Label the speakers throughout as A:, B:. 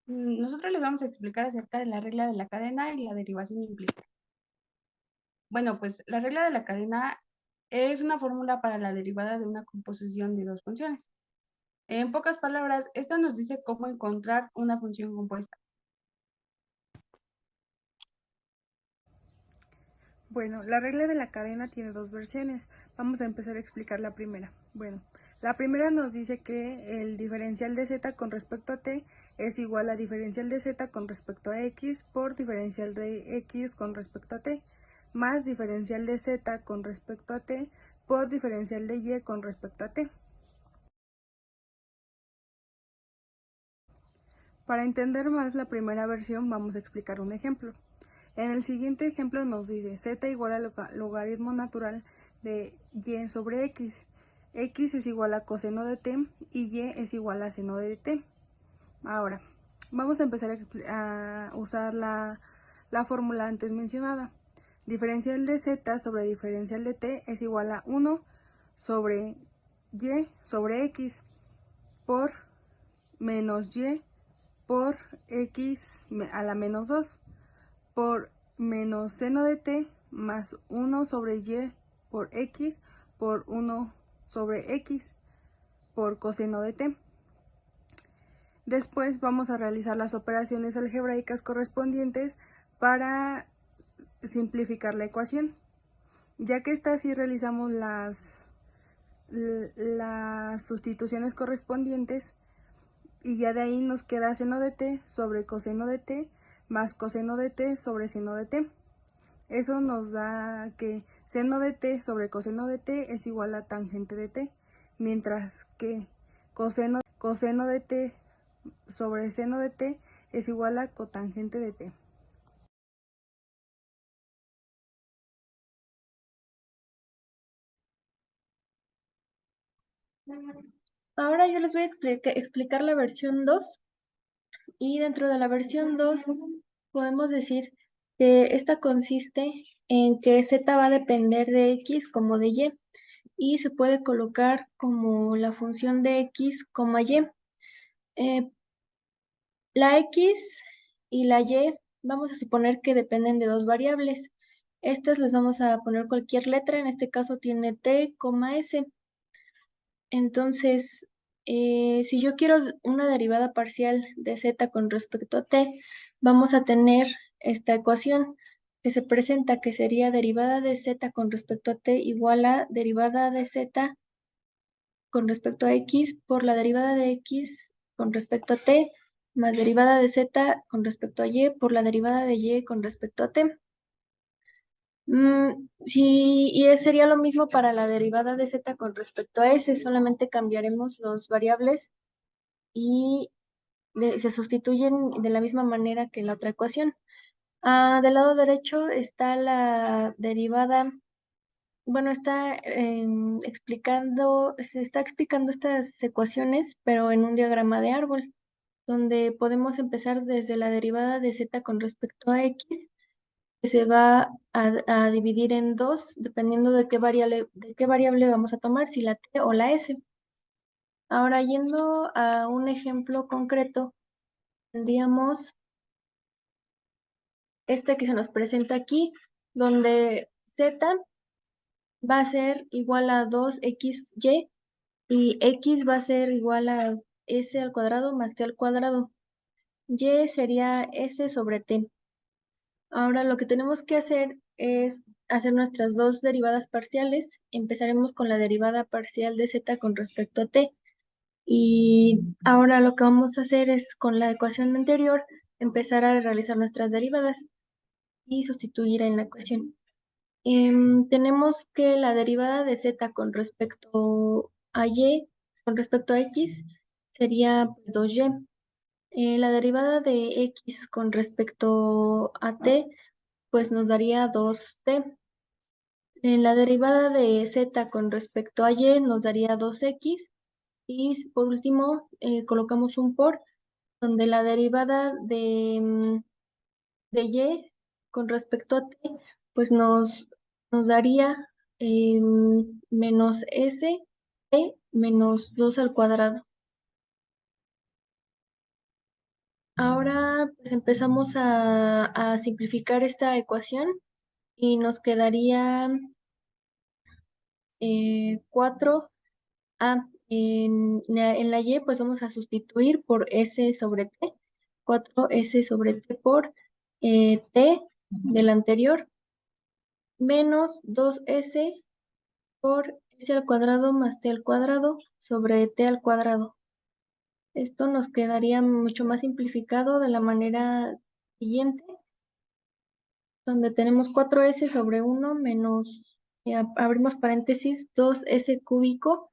A: Nosotros les vamos a explicar acerca de la regla de la cadena y la derivación implícita. Bueno, pues la regla de la cadena es una fórmula para la derivada de una composición de dos funciones. En pocas palabras, esta nos dice cómo encontrar una función compuesta.
B: Bueno, la regla de la cadena tiene dos versiones. Vamos a empezar a explicar la primera. Bueno, la primera nos dice que el diferencial de z con respecto a t es igual a diferencial de z con respecto a x por diferencial de x con respecto a t, más diferencial de z con respecto a t por diferencial de y con respecto a t. Para entender más la primera versión, vamos a explicar un ejemplo. En el siguiente ejemplo nos dice z igual al logaritmo natural de y sobre x. X es igual a coseno de t y y es igual a seno de t. Ahora, vamos a empezar a usar la fórmula antes mencionada. Diferencial de z sobre diferencial de t es igual a 1 sobre y sobre x por menos y por x a la menos 2 por menos seno de t más 1 sobre y por x por 1 sobre x por coseno de t. Después vamos a realizar las operaciones algebraicas correspondientes para simplificar la ecuación. Ya que está así, realizamos las sustituciones correspondientes y ya de ahí nos queda seno de t sobre coseno de t más coseno de t sobre seno de t. Eso nos da que seno de t sobre coseno de t es igual a tangente de t, mientras que coseno de t sobre seno de t es igual a cotangente de t.
C: Ahora yo les voy a explicar la versión 2 y dentro de la versión 2 podemos decir que esta consiste en que z va a depender de x como de y se puede colocar como la función de x, y. Eh, la x y la y vamos a suponer que dependen de dos variables. Estas les vamos a poner cualquier letra, en este caso tiene t, s. Entonces, si yo quiero una derivada parcial de z con respecto a t, vamos a tener esta ecuación que se presenta que sería derivada de z con respecto a t igual a derivada de z con respecto a x por la derivada de x con respecto a t más derivada de z con respecto a y por la derivada de y con respecto a t. Sí, y sería lo mismo para la derivada de z con respecto a s, solamente cambiaremos los variables y se sustituyen de la misma manera que en la otra ecuación. Del lado derecho está la derivada, bueno, se está explicando estas ecuaciones, pero en un diagrama de árbol, donde podemos empezar desde la derivada de z con respecto a x, que se va a dividir en dos, dependiendo de qué variable vamos a tomar, si la t o la s. Ahora, yendo a un ejemplo concreto, tendríamos este que se nos presenta aquí, donde z va a ser igual a 2xy y x va a ser igual a s al cuadrado más t al cuadrado. Y sería s sobre t. Ahora lo que tenemos que hacer es hacer nuestras dos derivadas parciales. Empezaremos con la derivada parcial de z con respecto a t. Y ahora lo que vamos a hacer es, con la ecuación anterior, empezar a realizar nuestras derivadas y sustituir en la ecuación. Tenemos que la derivada de z con respecto a y, con respecto a x, sería pues, 2y. La derivada de x con respecto a t, pues nos daría 2t. La derivada de z con respecto a y nos daría 2x. Y por último, colocamos un por, donde la derivada de y con respecto a t, pues nos daría menos s t menos 2 al cuadrado. Ahora pues empezamos a simplificar esta ecuación y nos quedaría 4. En la y pues vamos a sustituir por s sobre t, 4s sobre t por t del anterior, menos 2s por s al cuadrado más t al cuadrado sobre t al cuadrado. Esto nos quedaría mucho más simplificado de la manera siguiente, donde tenemos 4s sobre 1 menos, abrimos paréntesis, 2s cúbico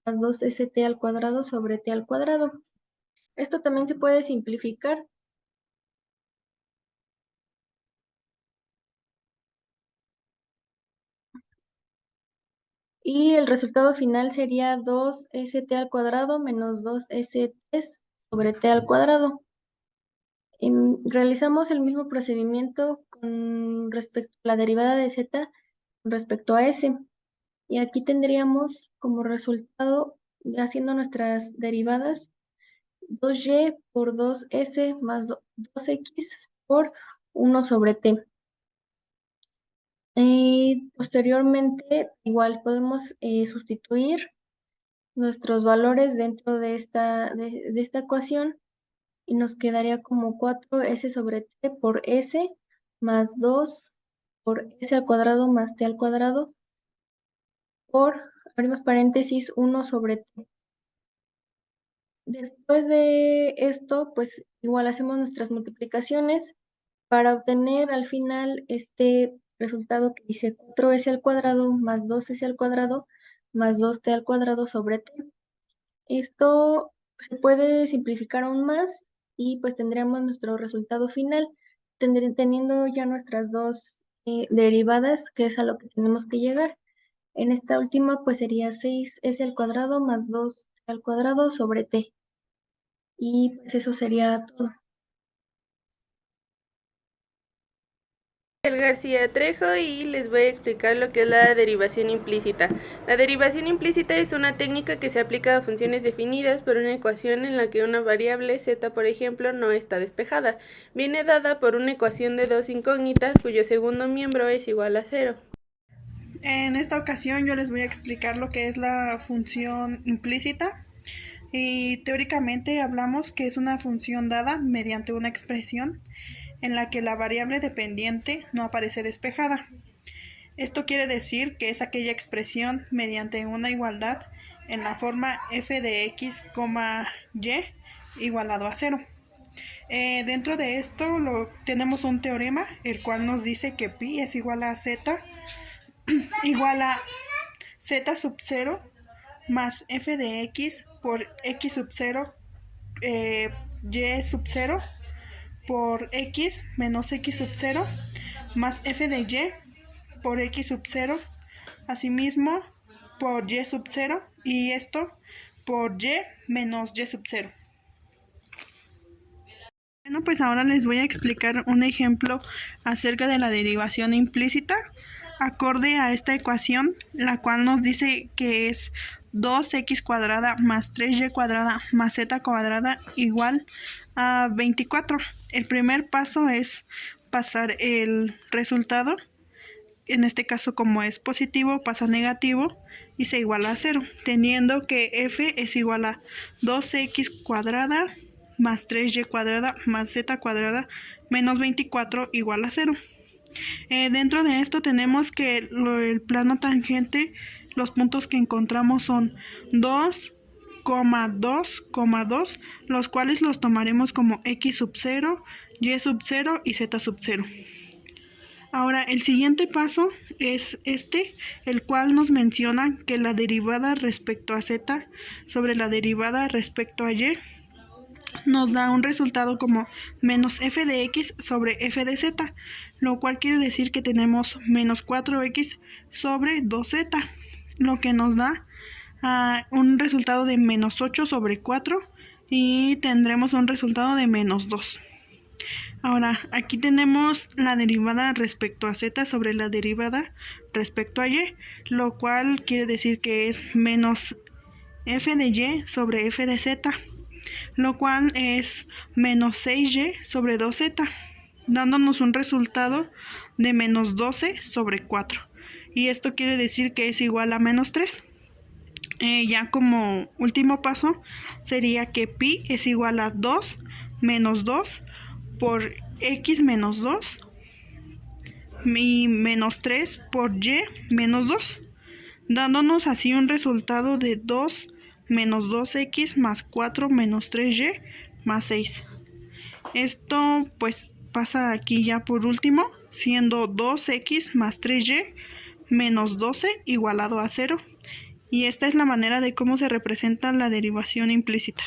C: más 2st al cuadrado sobre t al cuadrado. Esto también se puede simplificar. Y el resultado final sería 2st al cuadrado menos 2st sobre t al cuadrado. Realizamos el mismo procedimiento con respecto a la derivada de z con respecto a s. Y aquí tendríamos como resultado, haciendo nuestras derivadas, 2y por 2s más 2x por 1 sobre t. Posteriormente, igual podemos sustituir nuestros valores dentro de esta ecuación y nos quedaría como 4s sobre t por s más 2 por s al cuadrado más t al cuadrado por, abrimos paréntesis, 1 sobre t. Después de esto, pues igual hacemos nuestras multiplicaciones para obtener al final este resultado que dice 4s al cuadrado más 2s al cuadrado más 2t al cuadrado sobre t. Esto se puede simplificar aún más y pues tendríamos nuestro resultado final, teniendo ya nuestras dos derivadas, que es a lo que tenemos que llegar. En esta última pues sería 6s al cuadrado más 2t al cuadrado sobre t. Y pues eso sería todo.
D: García Trejo y les voy a explicar lo que es la derivación implícita. La derivación implícita es una técnica que se aplica a funciones definidas por una ecuación en la que una variable z, por ejemplo, no está despejada. Viene dada por una ecuación de dos incógnitas cuyo segundo miembro es igual a 0.
E: En esta ocasión yo les voy a explicar lo que es la función implícita. Y teóricamente hablamos que es una función dada mediante una expresión en la que la variable dependiente no aparece despejada. Esto quiere decir que es aquella expresión mediante una igualdad en la forma f de x, y igualado a 0. Dentro de esto tenemos un teorema, el cual nos dice que pi es igual a z, igual a z sub 0 más f de x por x sub 0, y sub 0 por x menos x sub 0 más f de y por x sub 0, asimismo por y sub 0 y esto por y menos y sub 0. Bueno, pues ahora les voy a explicar un ejemplo acerca de la derivación implícita acorde a esta ecuación, la cual nos dice que es 2x cuadrada más 3y cuadrada más z cuadrada igual a 24. El primer paso es pasar el resultado, en este caso como es positivo pasa a negativo y se iguala a 0, teniendo que f es igual a 2x cuadrada más 3y cuadrada más z cuadrada menos 24 igual a 0. Dentro de esto tenemos que el plano tangente, los puntos que encontramos son 2, 2, 2, los cuales los tomaremos como x sub 0, y sub 0 y z sub 0. Ahora, el siguiente paso es el cual nos menciona que la derivada respecto a z sobre la derivada respecto a y nos da un resultado como menos f de x sobre f de z, lo cual quiere decir que tenemos menos 4x sobre 2z, lo que nos da un resultado de menos 8 sobre 4 y tendremos un resultado de menos 2. Ahora, aquí tenemos la derivada respecto a z sobre la derivada respecto a y, lo cual quiere decir que es menos f de y sobre f de z. lo cual es menos 6y sobre 2z, dándonos un resultado de menos 12 sobre 4. Y esto quiere decir que es igual a menos 3. Ya como último paso sería que pi es igual a 2 menos 2 por x menos 2 y menos 3 por y menos 2, dándonos así un resultado de 2 menos 2x más 4 menos 3y más 6. Esto pues pasa aquí ya por último, siendo 2x más 3y menos 12 igualado a 0. Y esta es la manera de cómo se representa la derivación implícita.